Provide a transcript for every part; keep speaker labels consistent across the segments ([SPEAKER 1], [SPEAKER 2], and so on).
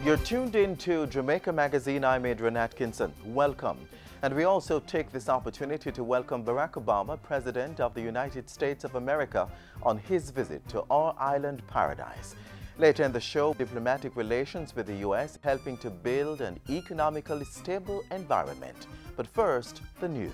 [SPEAKER 1] You're tuned in to Jamaica Magazine. I'm Adrian Atkinson. Welcome. And we also take this opportunity to welcome Barack Obama, President of the United States of America, on his visit to our island paradise. Later in the show, diplomatic relations with the U.S. helping to build an economically stable environment. But first, the news.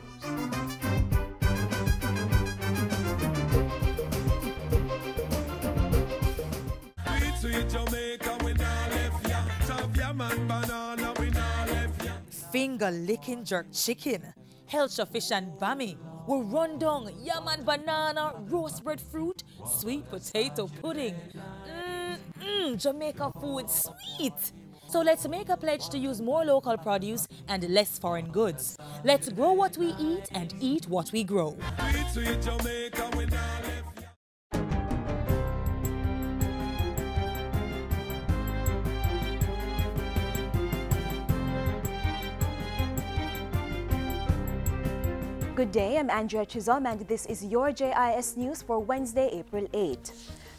[SPEAKER 2] Finger-licking jerk chicken, Helcher fish and bami, will run down yam and banana, roast breadfruit, sweet potato pudding. Jamaica food sweet. So let's make a pledge to use more local produce and less foreign goods. Let's grow what we eat and eat what we grow. Sweet Jamaica, we not left.
[SPEAKER 3] Good day, I'm Andrea Chisholm and this is your JIS News for Wednesday, April 8.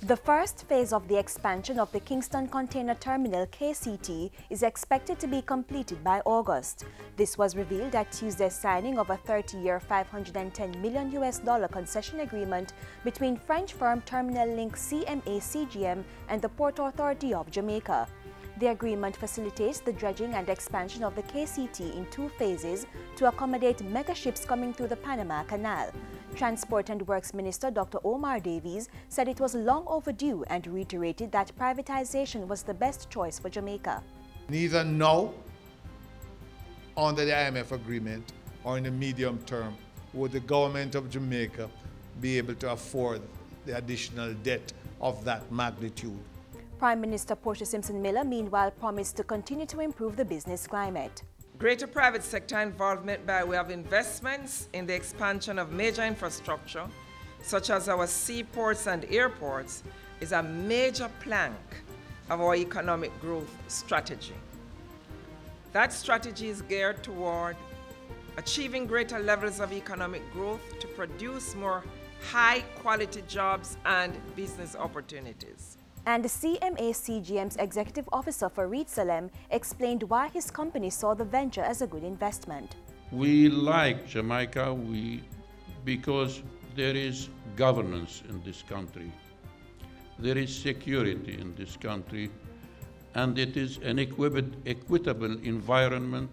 [SPEAKER 3] The first phase of the expansion of the Kingston Container Terminal KCT is expected to be completed by August. This was revealed at Tuesday's signing of a 30-year $510 million concession agreement between French firm Terminal Link CMA CGM and the Port Authority of Jamaica. The agreement facilitates the dredging and expansion of the KCT in two phases to accommodate mega ships coming through the Panama Canal. Transport and Works Minister Dr. Omar Davies said it was long overdue and reiterated that privatization was the best choice for Jamaica.
[SPEAKER 4] Neither now, under the IMF agreement, or in the medium term, would the government of Jamaica be able to afford the additional debt of that magnitude.
[SPEAKER 3] Prime Minister Portia Simpson Miller, meanwhile, promised to continue to improve the business climate.
[SPEAKER 5] Greater private sector involvement by way of investments in the expansion of major infrastructure, such as our seaports and airports, is a major plank of our economic growth strategy. That strategy is geared toward achieving greater levels of economic growth to produce more high-quality jobs and business opportunities.
[SPEAKER 3] And the CMA CGM's executive officer Farid Salem explained why his company saw the venture as a good investment.
[SPEAKER 6] We like Jamaica because there is governance in this country, there is security in this country, and it is an equitable environment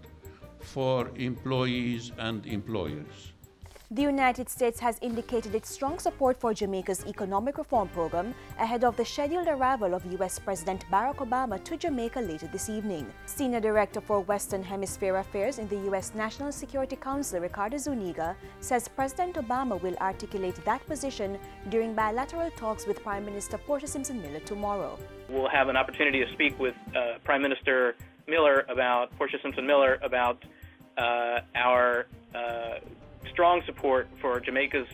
[SPEAKER 6] for employees and employers.
[SPEAKER 3] The United States has indicated its strong support for Jamaica's economic reform program ahead of the scheduled arrival of U.S. President Barack Obama to Jamaica later this evening. Senior Director for Western Hemisphere Affairs in the U.S. National Security Council, Ricardo Zuniga, says President Obama will articulate that position during bilateral talks with Prime Minister Portia Simpson Miller tomorrow.
[SPEAKER 7] We'll have an opportunity to speak with Prime Minister Portia Simpson Miller about our strong support for Jamaica's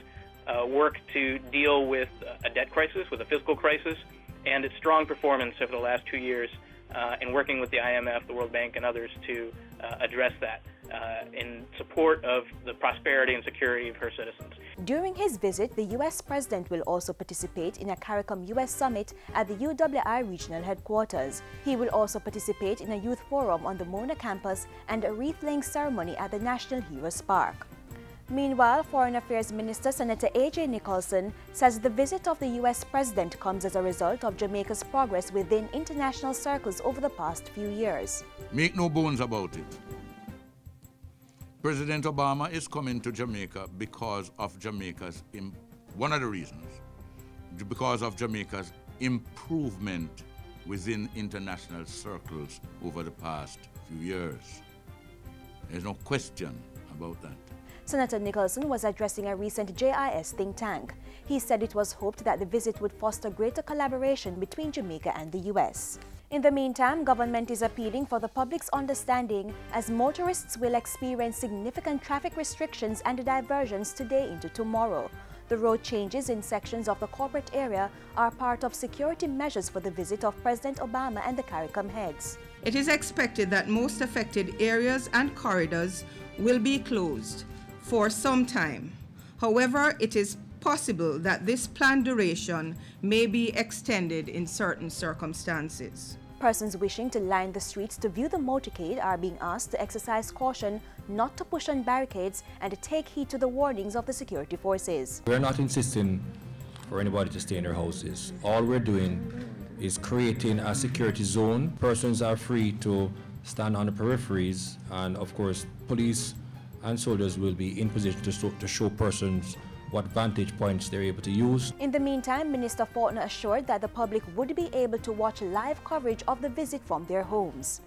[SPEAKER 7] work to deal with a debt crisis, with a fiscal crisis, and its strong performance over the last 2 years in working with the IMF, the World Bank, and others to address that in support of the prosperity and security of her citizens.
[SPEAKER 3] During his visit, the U.S. President will also participate in a CARICOM U.S. summit at the UWI regional headquarters. He will also participate in a youth forum on the Mona campus and a wreath-laying ceremony at the National Heroes Park. Meanwhile, Foreign Affairs Minister Senator A.J. Nicholson says the visit of the U.S. President comes as a result of Jamaica's progress within international circles over the past few years.
[SPEAKER 8] Make no bones about it. President Obama is coming to Jamaica because of one of the reasons, because of Jamaica's improvement within international circles over the past few years. There's no question about that.
[SPEAKER 3] Senator Nicholson was addressing a recent JIS think tank. He said it was hoped that the visit would foster greater collaboration between Jamaica and the U.S. In the meantime, government is appealing for the public's understanding as motorists will experience significant traffic restrictions and diversions today into tomorrow. The road changes in sections of the corporate area are part of security measures for the visit of President Obama and the CARICOM heads.
[SPEAKER 5] It is expected that most affected areas and corridors will be closed for some time. However, it is possible that this planned duration may be extended in certain circumstances.
[SPEAKER 3] Persons wishing to line the streets to view the motorcade are being asked to exercise caution, not to push on barricades, and to take heed to the warnings of the security forces.
[SPEAKER 9] We're not insisting for anybody to stay in their houses. All we're doing is creating a security zone. Persons are free to stand on the peripheries, and of course police and soldiers will be in position to show persons what vantage points they're able to use.
[SPEAKER 3] In the meantime, Minister Faulkner assured that the public would be able to watch live coverage of the visit from their homes.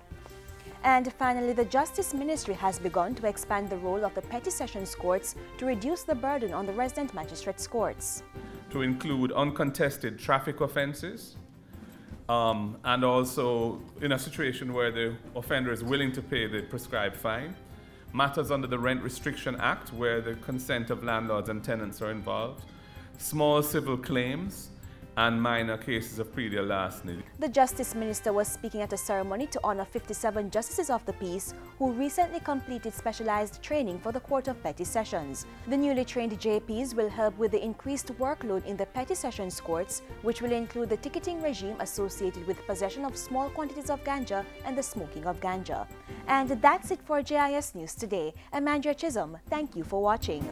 [SPEAKER 3] And finally, the Justice Ministry has begun to expand the role of the Petty Sessions Courts to reduce the burden on the resident magistrates' courts.
[SPEAKER 10] To include uncontested traffic offenses, and also in a situation where the offender is willing to pay the prescribed fine, matters under the Rent Restriction Act where the consent of landlords and tenants are involved, small civil claims, and minor cases of predial larceny.
[SPEAKER 3] The Justice Minister was speaking at a ceremony to honor 57 Justices of the Peace who recently completed specialized training for the Court of Petty Sessions. The newly trained JPs will help with the increased workload in the Petty Sessions Courts, which will include the ticketing regime associated with possession of small quantities of ganja and the smoking of ganja. And that's it for JIS News today. I'm Andrea Chisholm. Thank you for watching.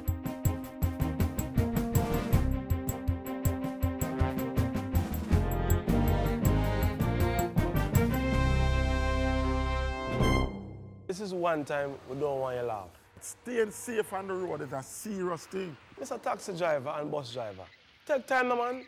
[SPEAKER 11] This is one time we don't want you to laugh.
[SPEAKER 12] Staying safe on the road is a serious thing.
[SPEAKER 11] Mr. Taxi driver and bus driver, take time, man.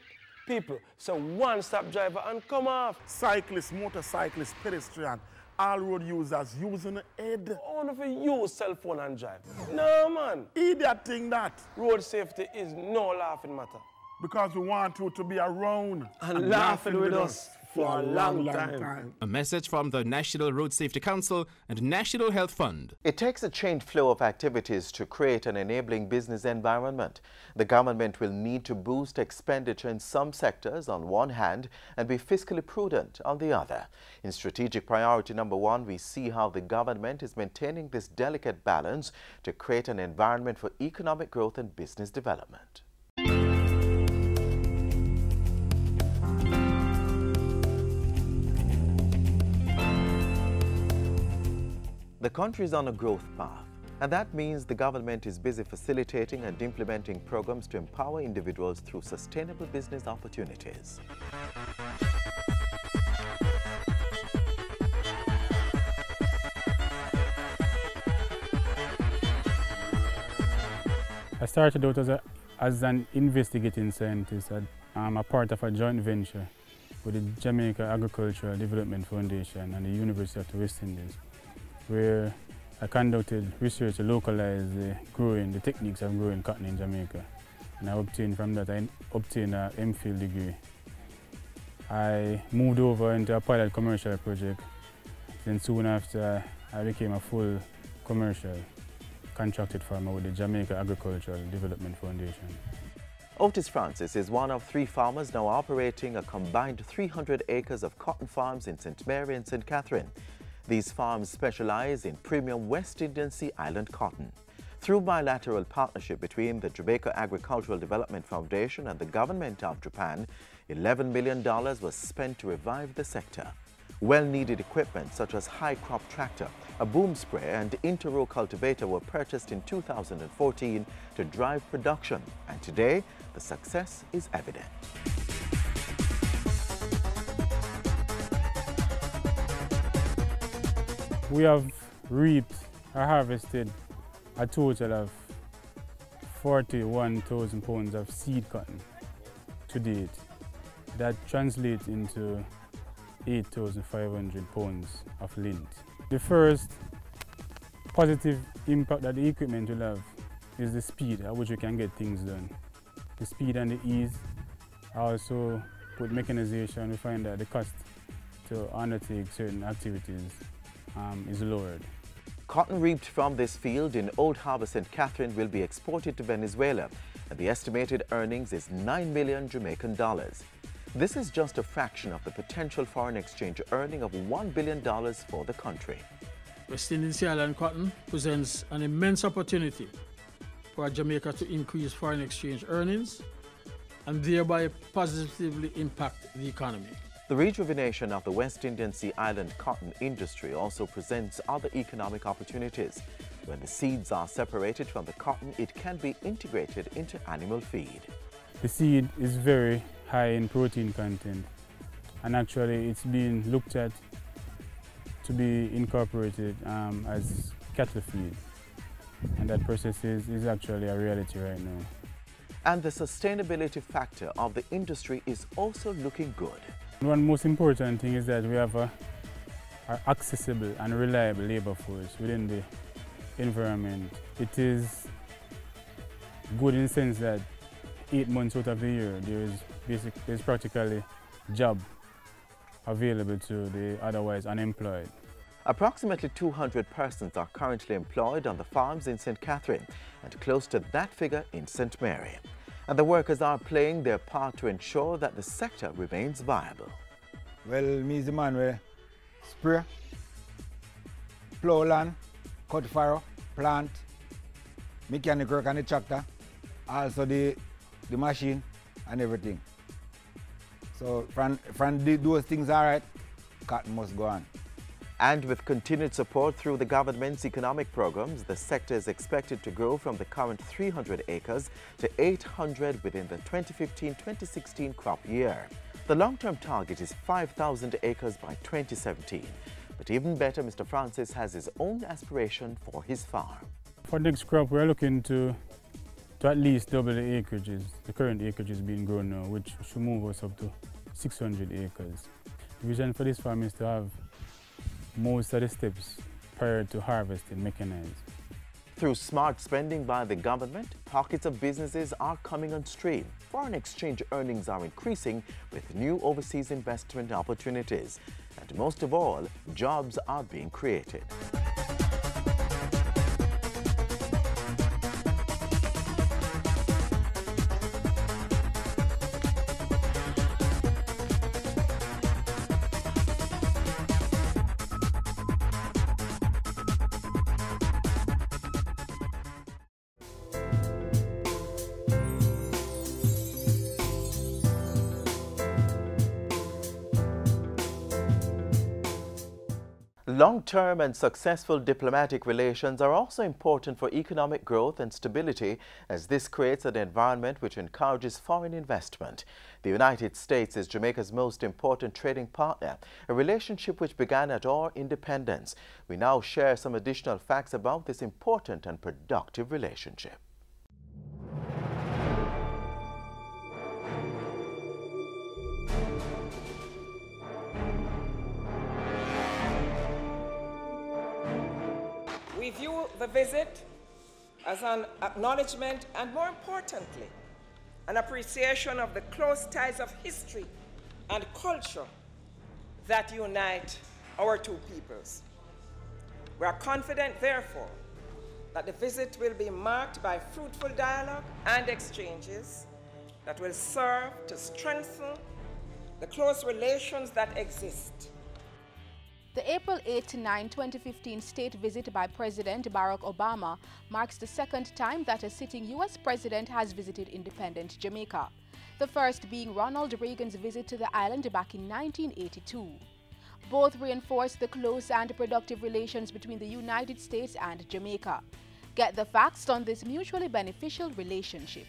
[SPEAKER 11] People, so one-stop driver and come off.
[SPEAKER 12] Cyclists, motorcyclists, pedestrian, all road users using the head.
[SPEAKER 11] Only if you use cell phone and drive. No, man.
[SPEAKER 12] Idiot thing that.
[SPEAKER 11] Road safety is no laughing matter.
[SPEAKER 12] Because we want you to be around
[SPEAKER 11] and laughing with us for a long time.
[SPEAKER 13] A message from the National Road Safety Council and National Health Fund.
[SPEAKER 1] It takes a changed flow of activities to create an enabling business environment. The government will need to boost expenditure in some sectors on one hand and be fiscally prudent on the other. In strategic priority number 1, we see how the government is maintaining this delicate balance to create an environment for economic growth and business development. The country is on a growth path, and that means the government is busy facilitating and implementing programs to empower individuals through sustainable business opportunities.
[SPEAKER 14] I started out as an investigating scientist. I'm a part of a joint venture with the Jamaica Agricultural Development Foundation and the University of the West Indies, where I conducted research to localize the techniques of growing cotton in Jamaica. And from that I obtained an MPhil degree. I moved over into a pilot commercial project. Then soon after I became a full commercial contracted farmer with the Jamaica Agricultural Development Foundation.
[SPEAKER 1] Otis Francis is one of 3 farmers now operating a combined 300 acres of cotton farms in St. Mary and St. Catherine. These farms specialize in premium West Indian Sea Island cotton. Through bilateral partnership between the Jamaica Agricultural Development Foundation and the government of Japan, $11 million was spent to revive the sector. Well-needed equipment such as high crop tractor, a boom sprayer and inter-row cultivator were purchased in 2014 to drive production, and today the success is evident.
[SPEAKER 14] We have reaped or harvested a total of 41,000 pounds of seed cotton to date. That translates into 8,500 pounds of lint. The first positive impact that the equipment will have is the speed at which we can get things done. The speed and the ease. Also, with mechanization, we find that the cost to undertake certain activities is lowered.
[SPEAKER 1] Cotton reaped from this field in Old Harbour, St. Catherine will be exported to Venezuela, and the estimated earnings is 9 million Jamaican dollars. This is just a fraction of the potential foreign exchange earning of $1 billion for the country.
[SPEAKER 15] West Indian Sea Island cotton presents an immense opportunity for Jamaica to increase foreign exchange earnings and thereby positively impact the economy.
[SPEAKER 1] The rejuvenation of the West Indian Sea Island cotton industry also presents other economic opportunities. When the seeds are separated from the cotton, it can be integrated into animal feed.
[SPEAKER 14] The seed is very high in protein content, and actually it's being looked at to be incorporated as cattle feed, and that process is actually a reality right now.
[SPEAKER 1] And the sustainability factor of the industry is also looking good.
[SPEAKER 14] One most important thing is that we have an accessible and reliable labor force within the environment. It is good in the sense that 8 months out of the year there's practically job available to the otherwise unemployed.
[SPEAKER 1] Approximately 200 persons are currently employed on the farms in St. Catherine and close to that figure in St. Mary. And the workers are playing their part to ensure that the sector remains viable.
[SPEAKER 16] Well, me is the man where spray, plow land, cut furrow, plant, mechanic work on the tractor, also the machine and everything. So from those things all right, cotton must go on.
[SPEAKER 1] And with continued support through the government's economic programs, the sector is expected to grow from the current 300 acres to 800 within the 2015-2016 crop year. The long-term target is 5,000 acres by 2017. But even better, Mr. Francis has his own aspiration for his farm.
[SPEAKER 14] For next crop, we're looking to at least double the acreages. The current acreage is being grown now, which should move us up to 600 acres. The vision for this farm is to have most of the steps prior to harvesting mechanized.
[SPEAKER 1] Through smart spending by the government, pockets of businesses are coming on stream. Foreign exchange earnings are increasing with new overseas investment opportunities. And most of all, jobs are being created. Long-term and successful diplomatic relations are also important for economic growth and stability, as this creates an environment which encourages foreign investment. The United States is Jamaica's most important trading partner, a relationship which began at our independence. We now share some additional facts about this important and productive relationship.
[SPEAKER 5] We view the visit as an acknowledgement and, more importantly, an appreciation of the close ties of history and culture that unite our two peoples. We are confident, therefore, that the visit will be marked by fruitful dialogue and exchanges that will serve to strengthen the close relations that exist.
[SPEAKER 17] The April 8-9, 2015 state visit by President Barack Obama marks the second time that a sitting U.S. president has visited independent Jamaica, the first being Ronald Reagan's visit to the island back in 1982. Both reinforce the close and productive relations between the United States and Jamaica. Get the facts on this mutually beneficial relationship.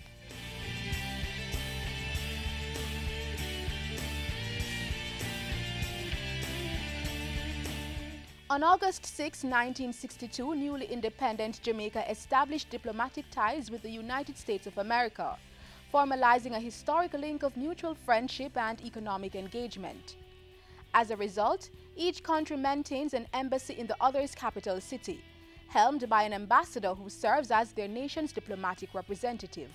[SPEAKER 17] On August 6, 1962, newly independent Jamaica established diplomatic ties with the United States of America, formalizing a historic link of mutual friendship and economic engagement. As a result, each country maintains an embassy in the other's capital city, helmed by an ambassador who serves as their nation's diplomatic representative.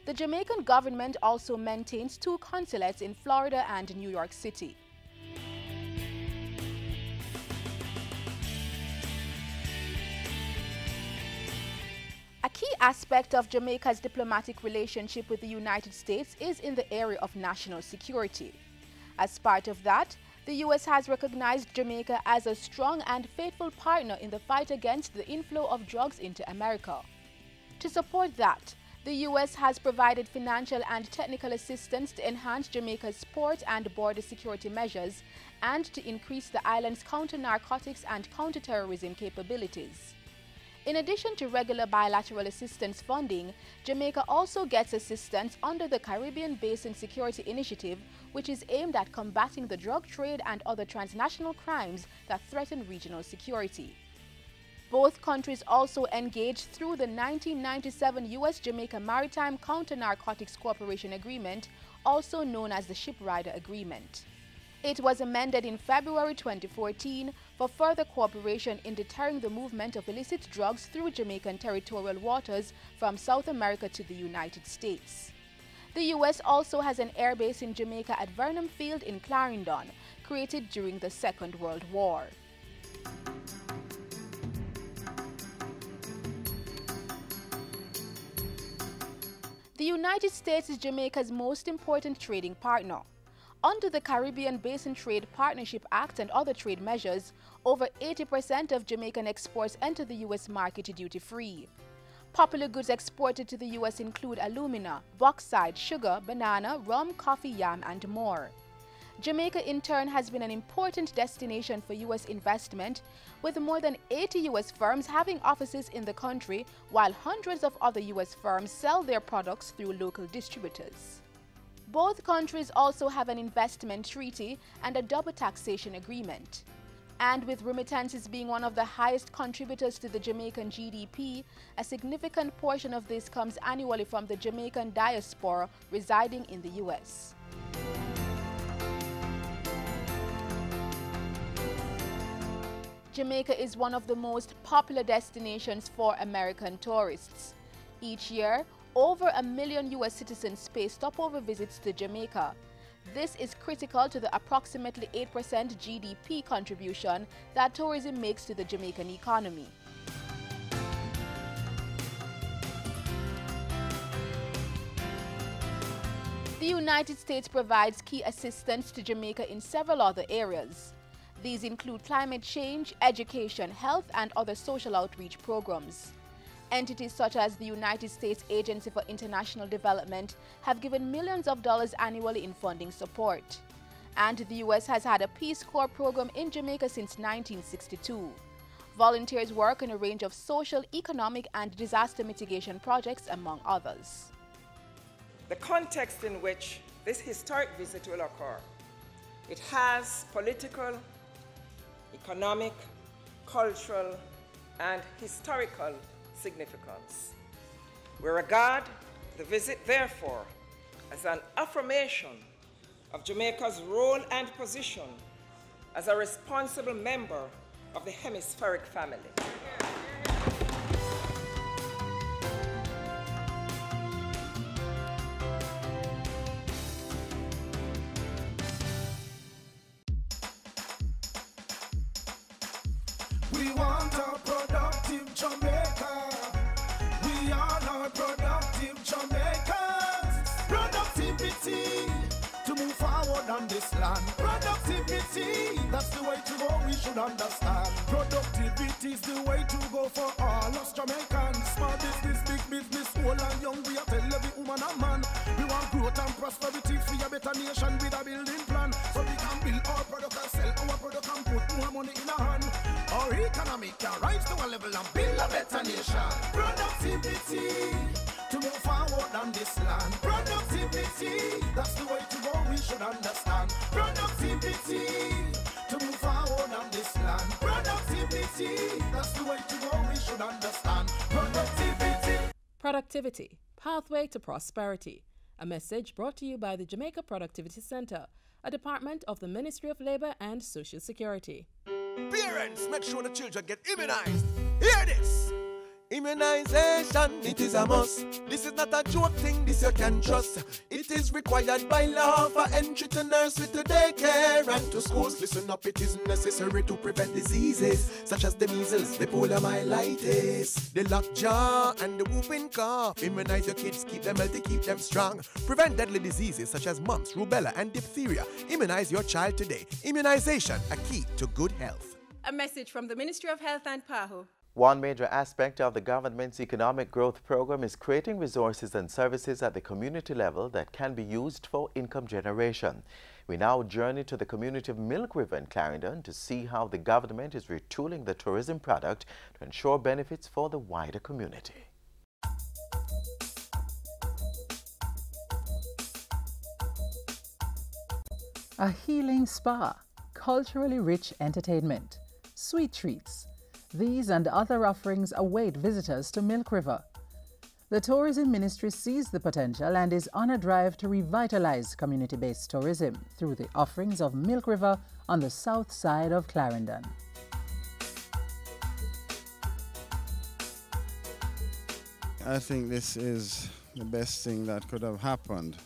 [SPEAKER 17] The Jamaican government also maintains 2 consulates in Florida and New York City. A key aspect of Jamaica's diplomatic relationship with the United States is in the area of national security. As part of that, the U.S. has recognized Jamaica as a strong and faithful partner in the fight against the inflow of drugs into America. To support that, The U.S. has provided financial and technical assistance to enhance Jamaica's port and border security measures and to increase the island's counter-narcotics and counter-terrorism capabilities. In addition to regular bilateral assistance funding, Jamaica also gets assistance under the Caribbean Basin Security Initiative, which is aimed at combating the drug trade and other transnational crimes that threaten regional security. Both countries also engaged through the 1997 U.S.-Jamaica Maritime Counter-Narcotics Cooperation Agreement, also known as the Shiprider Agreement. It was amended in February 2014 for further cooperation in deterring the movement of illicit drugs through Jamaican territorial waters from South America to the United States. The U.S. also has an airbase in Jamaica at Vernon Field in Clarendon, created during the Second World War. The United States is Jamaica's most important trading partner. Under the Caribbean Basin Trade Partnership Act and other trade measures, over 80% of Jamaican exports enter the U.S. market duty-free. Popular goods exported to the U.S. include alumina, bauxite, sugar, banana, rum, coffee, yam, and more. Jamaica, in turn, has been an important destination for U.S. investment, with more than 80 U.S. firms having offices in the country, while hundreds of other U.S. firms sell their products through local distributors. Both countries also have an investment treaty and a double taxation agreement. And with remittances being one of the highest contributors to the Jamaican GDP, a significant portion of this comes annually from the Jamaican diaspora residing in the U.S. Jamaica is one of the most popular destinations for American tourists. Each year, over 1 million U.S. citizens pay stopover visits to Jamaica. This is critical to the approximately 8% GDP contribution that tourism makes to the Jamaican economy. The United States provides key assistance to Jamaica in several other areas. These include climate change, education, health, and other social outreach programs. Entities such as the United States Agency for International Development have given millions of dollars annually in funding support. And the U.S. has had a Peace Corps program in Jamaica since 1962. Volunteers work on a range of social, economic, and disaster mitigation projects, among others.
[SPEAKER 5] The context in which this historic visit will occur, it has political, economic, cultural, and historical significance. We regard the visit, therefore, as an affirmation of Jamaica's role and position as a responsible member of the hemispheric family.
[SPEAKER 18] We want a productive Jamaica. We are not productive Jamaicans. Productivity to move forward on this land. Productivity, that's the way to go, we should understand. Productivity is the way to go for all us Jamaicans. Small business, big business, old and young, we are tell every woman and man. We want growth and prosperity for a better nation with a building plan. So we can build our product and sell our product and put more money in our hand. Our economy can rise to a level and build a better nation. Productivity to move forward on this land. Productivity, that's the way to go, we should understand. Productivity to move forward on this land. Productivity, that's the way to go, we should understand. Productivity.
[SPEAKER 19] Productivity, pathway to prosperity. A message brought to you by the Jamaica Productivity Center, a department of the Ministry of Labor and Social Security.
[SPEAKER 18] Parents, make sure the children get immunized. Hear this! Immunization, it is a must. This is not a joke thing, this you can trust. It is required by law for entry to nursery, to daycare and to schools. Listen up, it is necessary to prevent diseases such as the measles, the poliomyelitis, the lockjaw and the whooping cough. Immunize your kids, keep them healthy, keep them strong. Prevent deadly diseases such as mumps, rubella and diphtheria. Immunize your child today. Immunization, a key to good health.
[SPEAKER 20] A message from the Ministry of Health and PAHO.
[SPEAKER 1] One major aspect of the government's economic growth program is creating resources and services at the community level that can be used for income generation. We now journey to the community of Milk River in Clarendon to see how the government is retooling the tourism product to ensure benefits for the wider community.
[SPEAKER 20] A healing spa, culturally rich entertainment, sweet treats. These and other offerings await visitors to Milk River. The Tourism Ministry sees the potential and is on a drive to revitalize community-based tourism through the offerings of Milk River on the south side of Clarendon.
[SPEAKER 21] I think this is the best thing that could have happened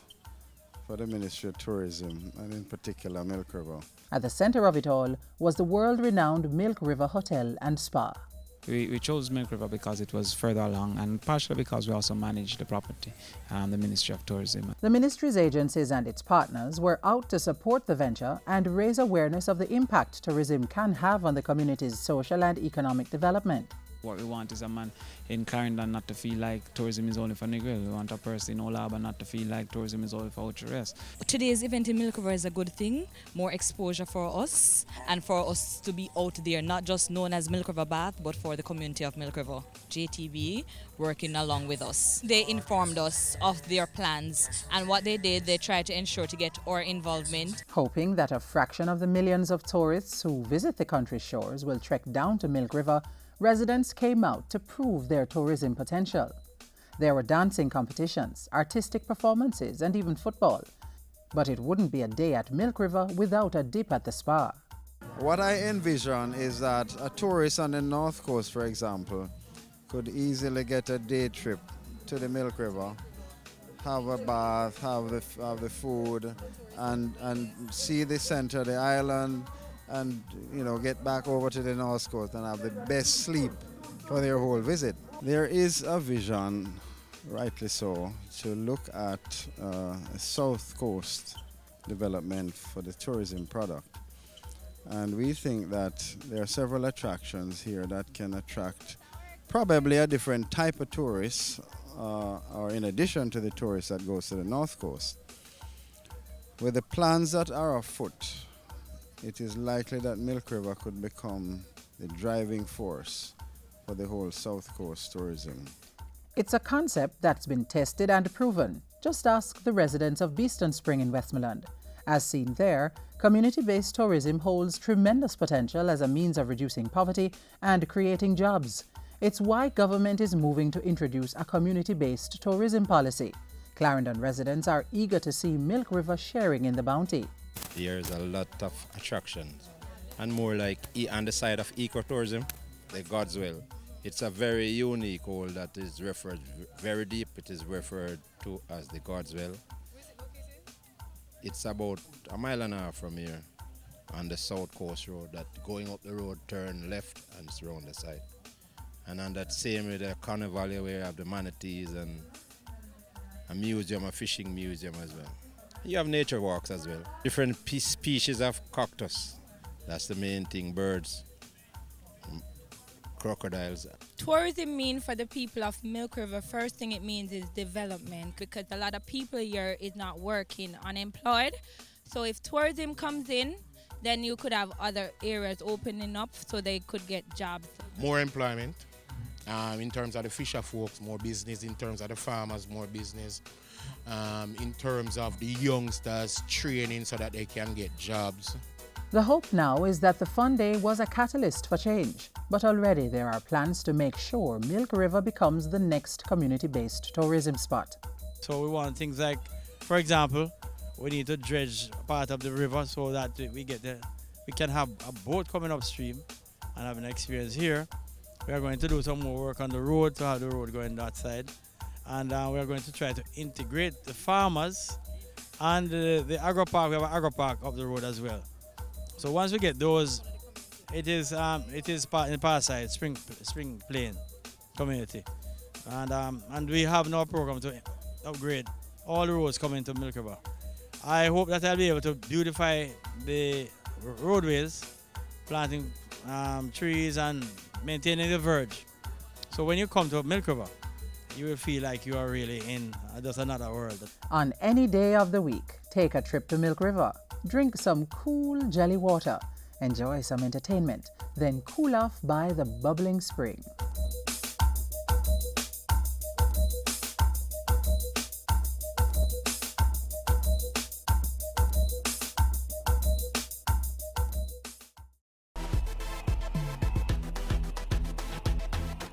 [SPEAKER 21] for the Ministry of Tourism, and in particular Milk River.
[SPEAKER 20] At the center of it all was the world-renowned Milk River Hotel and Spa.
[SPEAKER 22] We chose Milk River because it was further along and partially because we also manage the property, the Ministry of Tourism.
[SPEAKER 20] The ministry's agencies and its partners were out to support the venture and raise awareness of the impact tourism can have on the community's social and economic development.
[SPEAKER 22] What we want is a man in Clarendon not to feel like tourism is only for Negril. We want a person in Old Harbour not to feel like tourism is only for Outre.
[SPEAKER 23] Today's event in Milk River is a good thing, more exposure for us and for us to be out there, not just known as Milk River Bath, but for the community of Milk River. JTV working along with us. They informed us of their plans, and what they did, they tried to ensure to get our involvement.
[SPEAKER 20] Hoping that a fraction of the millions of tourists who visit the country's shores will trek down to Milk River, residents came out to prove their tourism potential. There were dancing competitions, artistic performances, and even football. But it wouldn't be a day at Milk River without a dip at the spa.
[SPEAKER 21] What I envision is that a tourist on the North Coast, for example, could easily get a day trip to the Milk River, have a bath, have the food, and see the center of the island, and get back over to the North Coast and have the best sleep for their whole visit. There is a vision, rightly so, to look at a South Coast development for the tourism product. And we think that there are several attractions here that can attract probably a different type of tourists, or in addition to the tourists that goes to the North Coast. With the plans that are afoot, it is likely that Milk River could become the driving force for the whole South Coast tourism.
[SPEAKER 20] It's a concept that's been tested and proven. Just ask the residents of Beeston Spring in Westmoreland. As seen there, community-based tourism holds tremendous potential as a means of reducing poverty and creating jobs. It's why government is moving to introduce a community-based tourism policy. Clarendon residents are eager to see Milk River sharing in the bounty.
[SPEAKER 24] There's a lot of attractions, and more like on the side of ecotourism, the Godswell. It's a very unique hole that is referred very deep. It is referred to as the Godswell. It's about a mile and a half from here on the South Coast Road, that going up the road, turn left and it's around the side. And on that same way, the Carnival where you have the manatees and a museum, a fishing museum as well. You have nature walks as well. Different species of cactus. That's the main thing. Birds, crocodiles.
[SPEAKER 25] Tourism means for the people of Milk River, first thing it means is development, because a lot of people here is not working, unemployed. So if tourism comes in, then you could have other areas opening up so they could get jobs.
[SPEAKER 26] More employment. In terms of the fisher folks, more business. In terms of the farmers, more business. In terms of the youngsters, training so that they can get jobs.
[SPEAKER 20] The hope now is that the Fun Day was a catalyst for change, but already there are plans to make sure Milk River becomes the next community-based tourism spot.
[SPEAKER 27] So we want things like, for example, we need to dredge part of the river so that we can have a boat coming upstream and have an experience here. We are going to do some more work on the road to have the road going that side. And we are going to try to integrate the farmers and the agro park. We have an agro park up the road as well. So once we get those, it is part in the Park Side, Spring Plain community. And we have now a program to upgrade all the roads coming to Milk River. I hope that I'll be able to beautify the roadways, planting trees and maintaining the verge. So when you come to Milk River, you will feel like you are really in just another world.
[SPEAKER 20] On any day of the week, take a trip to Milk River, drink some cool jelly water, enjoy some entertainment, then cool off by the bubbling spring.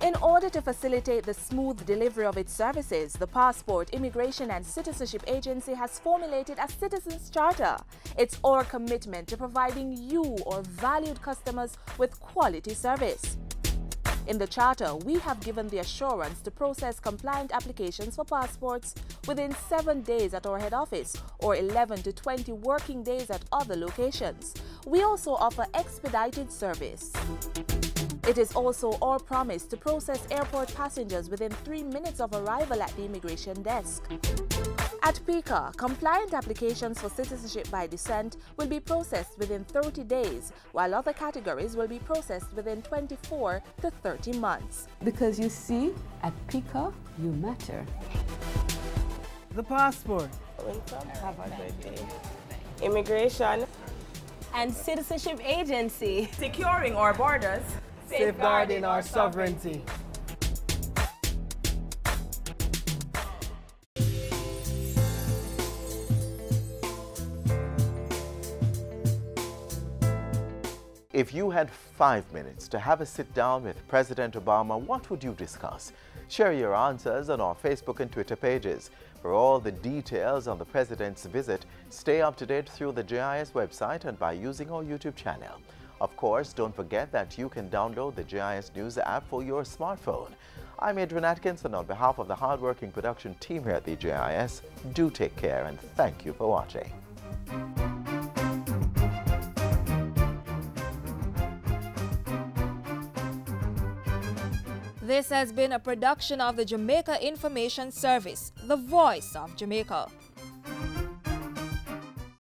[SPEAKER 3] In order to facilitate the smooth delivery of its services, the Passport, Immigration and Citizenship Agency has formulated a Citizens Charter. It's our commitment to providing you, our valued customers, with quality service. In the Charter, we have given the assurance to process compliant applications for passports within 7 days at our head office or 11 to 20 working days at other locations. We also offer expedited service. It is also our promise to process airport passengers within 3 minutes of arrival at the immigration desk. At PICA, compliant applications for citizenship by descent will be processed within 30 days, while other categories will be processed within 24 to 30 months.
[SPEAKER 2] Because you see, at PICA, you matter.
[SPEAKER 4] The Passport,
[SPEAKER 6] Immigration
[SPEAKER 2] and Citizenship Agency,
[SPEAKER 6] securing our borders,
[SPEAKER 4] safeguarding our sovereignty.
[SPEAKER 1] If you had 5 minutes to have a sit down with President Obama, what would you discuss? Share your answers on our Facebook and Twitter pages. For all the details on the President's visit, stay up to date through the JIS website and by using our YouTube channel. Of course, don't forget that you can download the JIS News app for your smartphone. I'm Adrian Atkinson on behalf of the hardworking production team here at the JIS. Do take care and thank you for watching.
[SPEAKER 7] This has been a production of the Jamaica Information Service, the voice of Jamaica.